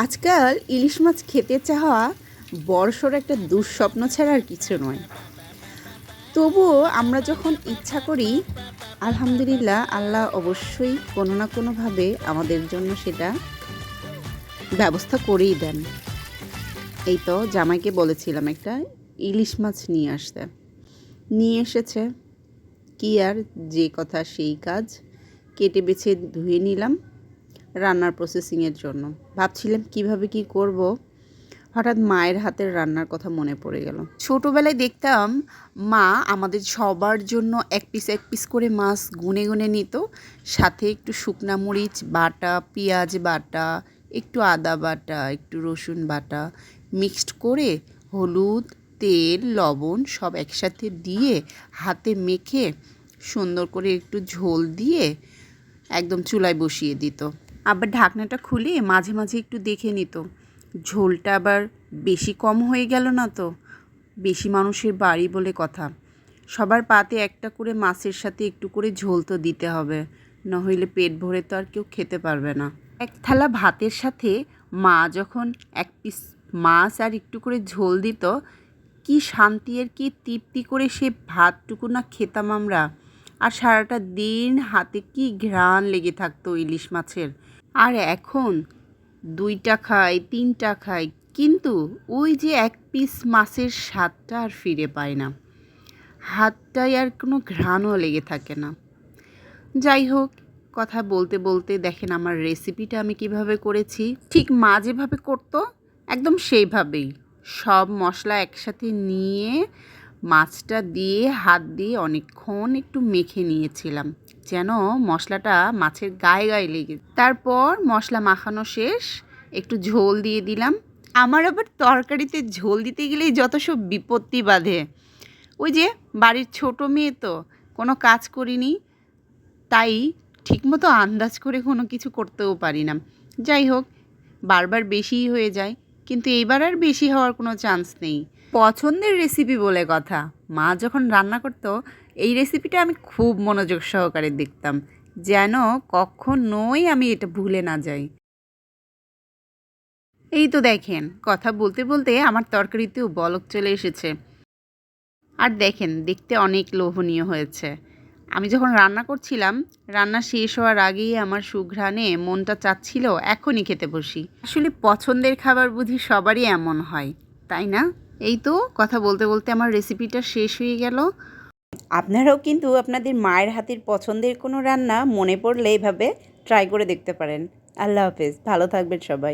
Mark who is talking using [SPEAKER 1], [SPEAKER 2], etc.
[SPEAKER 1] আজকাল ইলিশ মাছ খেতে চাওয়া বড়সড় একটা দুঃস্বপ্ন ছাড়া আর কিছু নয়। তবুও আমরা যখন ইচ্ছা করি, আলহামদুলিল্লাহ আল্লাহ অবশ্যই কোনো না কোনোভাবে আমাদের জন্য সেটা ব্যবস্থা করেই দেন। এই তো জামাইকে বলেছিলাম একটা ইলিশ মাছ নিয়ে আসতে, নিয়ে এসেছে। কি আর, যে কথা সেই কাজ। কেটে বেছে ধুয়ে নিলাম রান্নার প্রসেসিংয়ের জন্য। ভাবছিলাম কিভাবে কি করব, হঠাৎ মায়ের হাতের রান্নার কথা মনে পড়ে গেল। ছোটোবেলায় দেখতাম মা আমাদের সবার জন্য এক পিস করে মাছ গুনে গুনে নিত, সাথে একটু শুকনা মরিচ বাটা, পেঁয়াজ বাটা, একটু আদা বাটা, একটু রসুন বাটা মিক্সড করে হলুদ, তেল, লবণ সব একসাথে দিয়ে হাতে মেখে সুন্দর করে একটু ঝোল দিয়ে একদম চুলায় বসিয়ে দিত। আবার ঢাকনাটা খুলে মাঝে মাঝে একটু দেখে নিত ঝোলটা আবার বেশি কম হয়ে গেল না তো। বেশি মানুষের বাড়ি বলে কথা, সবার পাতে একটা করে মাছের সাথে একটু করে ঝোল তো দিতে হবে, নইলে পেট ভরে তো আর কেউ খেতে পারবে না। এক থালা ভাতের সাথে মা যখন এক পিস মাছ আর একটু করে ঝোল দিত, কি শান্তি আর কি তৃপ্তি করে সে ভাতটুকু না খেতাম আমরা। আর সারাটা দিন হাতে কি ঘ্রাণ লেগে থাকতো ইলিশ মাছের। আর এখন 2টা খাই, 3টা খাই, কিন্তু ওই যে এক পিস মাছের স্বাদটা আর ফিরে পায় না, হাতটায় আর কোনো ঘ্রাণও লেগে থাকে না। যাই হোক, কথা বলতে বলতে দেখেন আমার রেসিপিটা আমি কিভাবে করেছি। ঠিক মা যেভাবে করতো একদম সেইভাবেই সব মশলা একসাথে নিয়ে মাছটা দিয়ে হাত দিয়ে অনেকক্ষণ একটু মেখে নিয়েছিলাম, যেন মশলাটা মাছের গায়ে গায়ে লেগে। তারপর মশলা মাখানো শেষ, একটু ঝোল দিয়ে দিলাম। আমার আবার তরকারিতে ঝোল দিতে গেলেই যত সব বিপত্তি বাঁধে। ওই যে বাড়ির ছোট মেয়ে তো, কোনো কাজ করিনি, তাই ঠিকমতো আন্দাজ করে কোনো কিছু করতেও পারি না। যাই হোক, বারবার বেশিই হয়ে যায়, কিন্তু এইবার আর বেশি হওয়ার কোনো চান্স নেই। পছন্দের রেসিপি বলে কথা, মা যখন রান্না করতো এই রেসিপিটা আমি খুব মনোযোগ সহকারে দেখতাম, যেন কখনোই আমি এটা ভুলে না যাই। এই তো দেখেন, কথা বলতে বলতে আমার তরকারিতেও বলক চলে এসেছে। আর দেখেন, দেখতে অনেক লোভনীয় হয়েছে। আমি যখন রান্না করছিলাম, রান্না শেষ হওয়ার আগেই আমার সুঘ্রাণে মনটা চাচ্ছিল এখনই খেতে বসি। আসলে পছন্দের খাবার বুঝি সবারই এমন হয়, তাই না? এই তো কথা বলতে বলতে আমার রেসিপিটা শেষ হয়ে গেল। আপনারাও কিন্তু আপনাদের মায়ের হাতের পছন্দের কোনো রান্না মনে পড়লে এইভাবে ট্রাই করে দেখতে পারেন। আল্লাহ হাফেজ, ভালো থাকবেন সবাই।